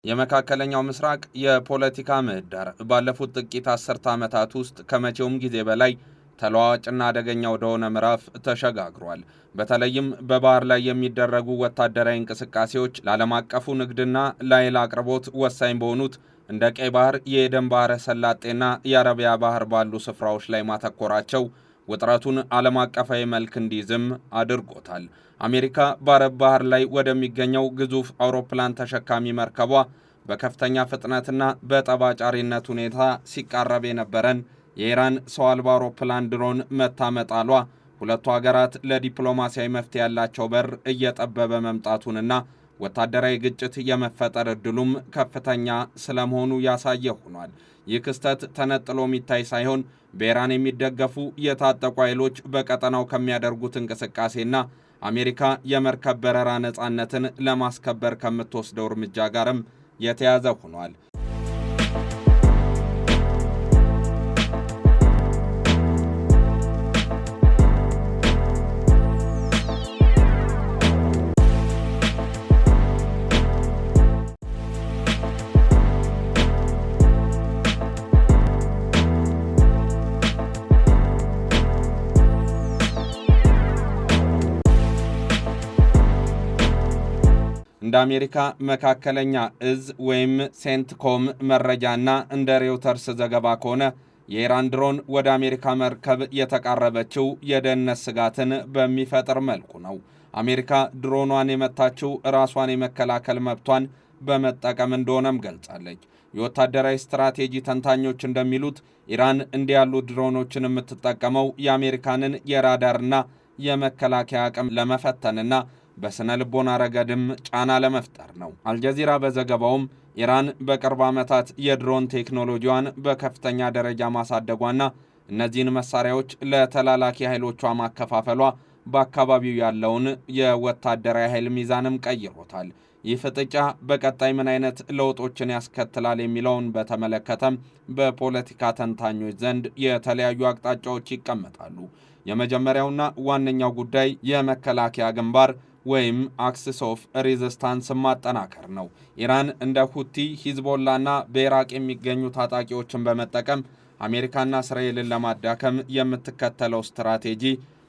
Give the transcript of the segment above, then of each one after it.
የመካከለኛው ምስራቅ የፖለቲካ ምህዳር ባለፉት ጥቂት አስርተ ዓመታት ውስጥ ከመቼውም ጊዜ በላይ ተለዋዋጭና አደገኛ ወደሆነ ምዕራፍ ተሸጋግሯል። በተለይም በባህር ላይ የሚደረጉ ወታደራዊ እንቅስቃሴዎች ለዓለም አቀፉ ንግድና ለኃይል አቅርቦት ወሳኝ በሆኑት እንደ ቀይ ባህር፣ የኤደን ባህረ ሰላጤና የአረቢያ ባህር ባሉ ስፍራዎች ላይ ማተኮራቸው ውጥረቱን ዓለም አቀፋዊ መልክ እንዲይዝም አድርጎታል። አሜሪካ በአረብ ባህር ላይ ወደሚገኘው ግዙፍ አውሮፕላን ተሸካሚ መርከቧ በከፍተኛ ፍጥነትና በጠባጫሪነት ሁኔታ ሲቃረብ የነበረን የኢራን ሰው አልባ አውሮፕላን ድሮን መታመጣሏ ሁለቱ ሀገራት ለዲፕሎማሲያዊ መፍትሄ ያላቸው በር እየጠበበ መምጣቱንና ወታደራዊ ግጭት የመፈጠር ዕድሉም ከፍተኛ ስለመሆኑ ያሳየ ሆኗል። ይህ ክስተት ተነጥሎ የሚታይ ሳይሆን በኢራን የሚደገፉ የታጠቁ ኃይሎች በቀጠናው ከሚያደርጉት እንቅስቃሴና አሜሪካ የመርከብ በረራ ነፃነትን ለማስከበር ከምትወስደው እርምጃ ጋርም የተያዘ ሆኗል። እንደ አሜሪካ መካከለኛ እዝ ወይም ሴንትኮም መረጃና እንደ ሬውተርስ ዘገባ ከሆነ የኢራን ድሮን ወደ አሜሪካ መርከብ የተቃረበችው የደህንነት ስጋትን በሚፈጥር መልኩ ነው። አሜሪካ ድሮኗን የመታችው ራሷን የመከላከል መብቷን በመጠቀም እንደሆነም ገልጻለች። የወታደራዊ ስትራቴጂ ተንታኞች እንደሚሉት ኢራን እንዲህ ያሉ ድሮኖችን የምትጠቀመው የአሜሪካንን የራዳርና የመከላከያ አቅም ለመፈተንና በስነ ልቦና ረገድም ጫና ለመፍጠር ነው። አልጀዚራ በዘገባውም ኢራን በቅርብ ዓመታት የድሮን ቴክኖሎጂዋን በከፍተኛ ደረጃ ማሳደጓና እነዚህን መሳሪያዎች ለተላላኪ ኃይሎቿ ማከፋፈሏ በአካባቢው ያለውን የወታደራዊ ኃይል ሚዛንም ቀይሮታል። ይህ ፍጥጫ በቀጣይ ምን አይነት ለውጦችን ያስከትላል የሚለውን በተመለከተም በፖለቲካ ተንታኞች ዘንድ የተለያዩ አቅጣጫዎች ይቀመጣሉ። የመጀመሪያውና ዋነኛው ጉዳይ የመከላከያ ግንባር ወይም አክሲስ ኦፍ ሬዚስታንስ ማጠናከር ነው። ኢራን እንደ ሁቲ፣ ሂዝቦላና በኢራቅ የሚገኙ ታጣቂዎችን በመጠቀም አሜሪካና እስራኤልን ለማዳከም የምትከተለው ስትራቴጂ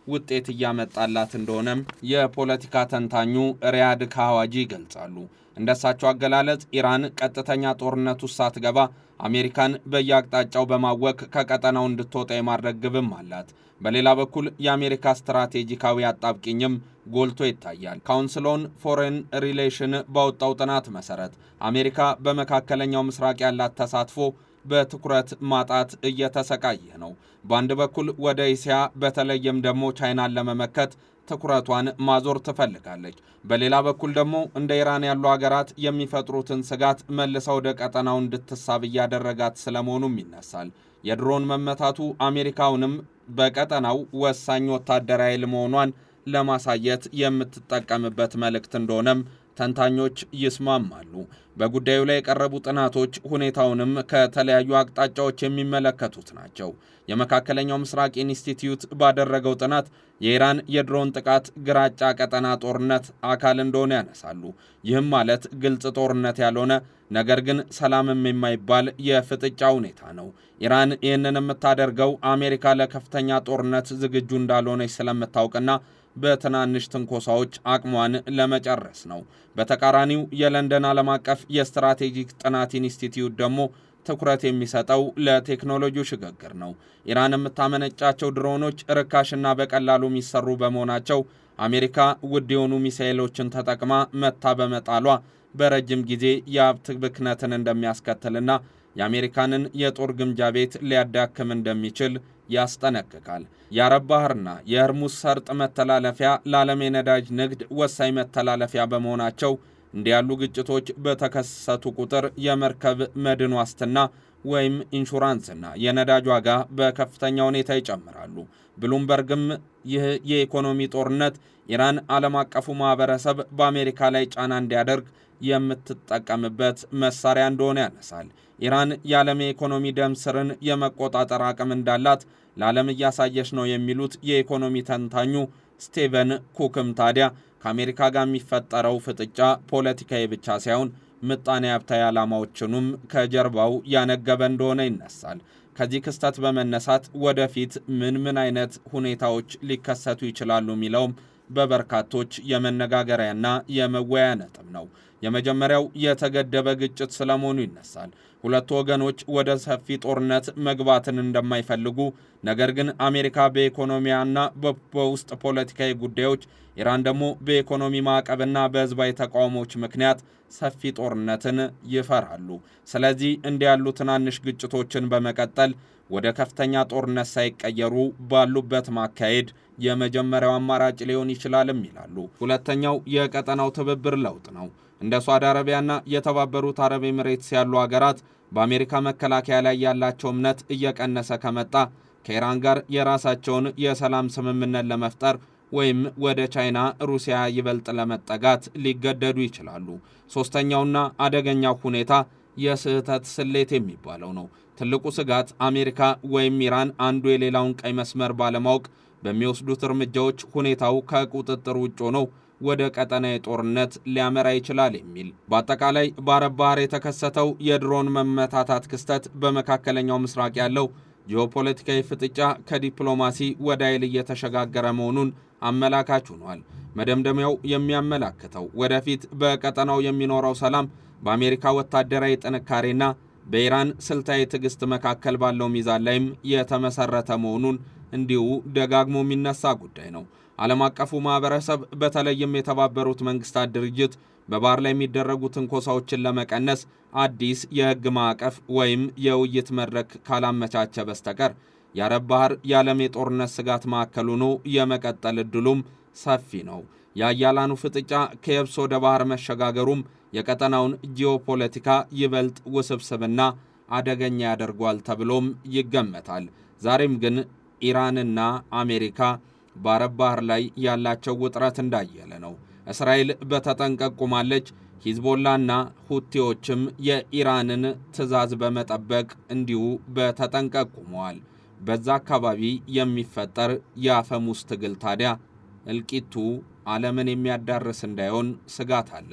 ውጤት እያመጣላት እንደሆነም የፖለቲካ ተንታኙ ሪያድ ካዋጂ ይገልጻሉ። እንደሳቸው አገላለጽ ኢራን ቀጥተኛ ጦርነት ውስጥ ሳትገባ አሜሪካን በየአቅጣጫው በማወክ ከቀጠናው እንድትወጣ የማድረግ ግብም አላት። በሌላ በኩል የአሜሪካ ስትራቴጂካዊ አጣብቂኝም ጎልቶ ይታያል። ካውንስል ኦን ፎሬን ሪሌሽን ባወጣው ጥናት መሰረት አሜሪካ በመካከለኛው ምስራቅ ያላት ተሳትፎ በትኩረት ማጣት እየተሰቃየ ነው። በአንድ በኩል ወደ እስያ በተለይም ደግሞ ቻይናን ለመመከት ትኩረቷን ማዞር ትፈልጋለች። በሌላ በኩል ደግሞ እንደ ኢራን ያሉ ሀገራት የሚፈጥሩትን ስጋት መልሰ ወደ ቀጠናው እንድትሳብ እያደረጋት ስለመሆኑም ይነሳል። የድሮን መመታቱ አሜሪካውንም በቀጠናው ወሳኝ ወታደራዊ ኃይል መሆኗን ለማሳየት የምትጠቀምበት መልእክት እንደሆነም ተንታኞች ይስማማሉ። በጉዳዩ ላይ የቀረቡ ጥናቶች ሁኔታውንም ከተለያዩ አቅጣጫዎች የሚመለከቱት ናቸው። የመካከለኛው ምስራቅ ኢንስቲትዩት ባደረገው ጥናት የኢራን የድሮን ጥቃት ግራጫ ቀጠና ጦርነት አካል እንደሆነ ያነሳሉ። ይህም ማለት ግልጽ ጦርነት ያልሆነ ነገር ግን ሰላምም የማይባል የፍጥጫ ሁኔታ ነው። ኢራን ይህንን የምታደርገው አሜሪካ ለከፍተኛ ጦርነት ዝግጁ እንዳልሆነች ስለምታውቅና በትናንሽ ትንኮሳዎች አቅሟን ለመጨረስ ነው። በተቃራኒው የለንደን ዓለም አቀፍ የስትራቴጂክ ጥናት ኢንስቲትዩት ደግሞ ትኩረት የሚሰጠው ለቴክኖሎጂው ሽግግር ነው። ኢራን የምታመነጫቸው ድሮኖች ርካሽና በቀላሉ የሚሰሩ በመሆናቸው አሜሪካ ውድ የሆኑ ሚሳኤሎችን ተጠቅማ መታ በመጣሏ በረጅም ጊዜ የሀብት ብክነትን እንደሚያስከትልና የአሜሪካንን የጦር ግምጃ ቤት ሊያዳክም እንደሚችል ያስጠነቅቃል። የአረብ ባህርና የህርሙዝ ሰርጥ መተላለፊያ ለዓለም የነዳጅ ንግድ ወሳኝ መተላለፊያ በመሆናቸው እንዲህ ያሉ ግጭቶች በተከሰቱ ቁጥር የመርከብ መድን ዋስትና ወይም ኢንሹራንስና የነዳጅ ዋጋ በከፍተኛ ሁኔታ ይጨምራሉ። ብሉምበርግም ይህ የኢኮኖሚ ጦርነት ኢራን ዓለም አቀፉ ማህበረሰብ በአሜሪካ ላይ ጫና እንዲያደርግ የምትጠቀምበት መሳሪያ እንደሆነ ያነሳል። ኢራን የዓለም የኢኮኖሚ ደም ስርን የመቆጣጠር አቅም እንዳላት ለዓለም እያሳየች ነው የሚሉት የኢኮኖሚ ተንታኙ ስቲቨን ኩክም ታዲያ ከአሜሪካ ጋር የሚፈጠረው ፍጥጫ ፖለቲካዊ ብቻ ሳይሆን ምጣኔ ሀብታዊ ዓላማዎችንም ከጀርባው ያነገበ እንደሆነ ይነሳል። ከዚህ ክስተት በመነሳት ወደፊት ምን አይነት ሁኔታዎች ሊከሰቱ ይችላሉ የሚለውም በበርካቶች የመነጋገሪያና የመወያያ ነጥብ ነው። የመጀመሪያው የተገደበ ግጭት ስለመሆኑ ይነሳል። ሁለቱ ወገኖች ወደ ሰፊ ጦርነት መግባትን እንደማይፈልጉ፣ ነገር ግን አሜሪካ በኢኮኖሚያና በውስጥ ፖለቲካዊ ጉዳዮች፣ ኢራን ደግሞ በኢኮኖሚ ማዕቀብና በህዝባዊ ተቃውሞዎች ምክንያት ሰፊ ጦርነትን ይፈራሉ። ስለዚህ እንዲህ ያሉ ትናንሽ ግጭቶችን በመቀጠል ወደ ከፍተኛ ጦርነት ሳይቀየሩ ባሉበት ማካሄድ የመጀመሪያው አማራጭ ሊሆን ይችላልም ይላሉ። ሁለተኛው የቀጠናው ትብብር ለውጥ ነው። እንደ ሳዑዲ አረቢያና የተባበሩት አረብ ኤሚሬትስ ያሉ ሀገራት በአሜሪካ መከላከያ ላይ ያላቸው እምነት እየቀነሰ ከመጣ ከኢራን ጋር የራሳቸውን የሰላም ስምምነት ለመፍጠር ወይም ወደ ቻይና፣ ሩሲያ ይበልጥ ለመጠጋት ሊገደዱ ይችላሉ። ሶስተኛውና አደገኛው ሁኔታ የስህተት ስሌት የሚባለው ነው። ትልቁ ስጋት አሜሪካ ወይም ኢራን አንዱ የሌላውን ቀይ መስመር ባለማወቅ በሚወስዱት እርምጃዎች ሁኔታው ከቁጥጥር ውጭ ሆኖ ወደ ቀጠናዊ ጦርነት ሊያመራ ይችላል የሚል። በአጠቃላይ በአረብ ባህር የተከሰተው የድሮን መመታታት ክስተት በመካከለኛው ምስራቅ ያለው ጂኦፖለቲካዊ ፍጥጫ ከዲፕሎማሲ ወደ ኃይል እየተሸጋገረ መሆኑን አመላካች ሆኗል። መደምደሚያው የሚያመላክተው ወደፊት በቀጠናው የሚኖረው ሰላም በአሜሪካ ወታደራዊ ጥንካሬና በኢራን ስልታዊ ትዕግስት መካከል ባለው ሚዛን ላይም የተመሰረተ መሆኑን እንዲሁ ደጋግሞ የሚነሳ ጉዳይ ነው። ዓለም አቀፉ ማህበረሰብ በተለይም የተባበሩት መንግስታት ድርጅት በባህር ላይ የሚደረጉ ትንኮሳዎችን ለመቀነስ አዲስ የህግ ማዕቀፍ ወይም የውይይት መድረክ ካላመቻቸ በስተቀር የአረብ ባህር የዓለም የጦርነት ስጋት ማዕከል ሆኖ የመቀጠል ዕድሉም ሰፊ ነው። የአያላኑ ፍጥጫ ከየብስ ወደ ባህር መሸጋገሩም የቀጠናውን ጂኦፖለቲካ ይበልጥ ውስብስብና አደገኛ ያደርጓል ተብሎም ይገመታል። ዛሬም ግን ኢራንና አሜሪካ በአረብ ባህር ላይ ያላቸው ውጥረት እንዳየለ ነው። እስራኤል በተጠንቀቅ ቆማለች። ሂዝቦላና ሁቲዎችም የኢራንን ትዕዛዝ በመጠበቅ እንዲሁ በተጠንቀቅ ቆመዋል። በዛ አካባቢ የሚፈጠር የአፈሙዝ ትግል ታዲያ እልቂቱ ዓለምን የሚያዳርስ እንዳይሆን ስጋት አለ።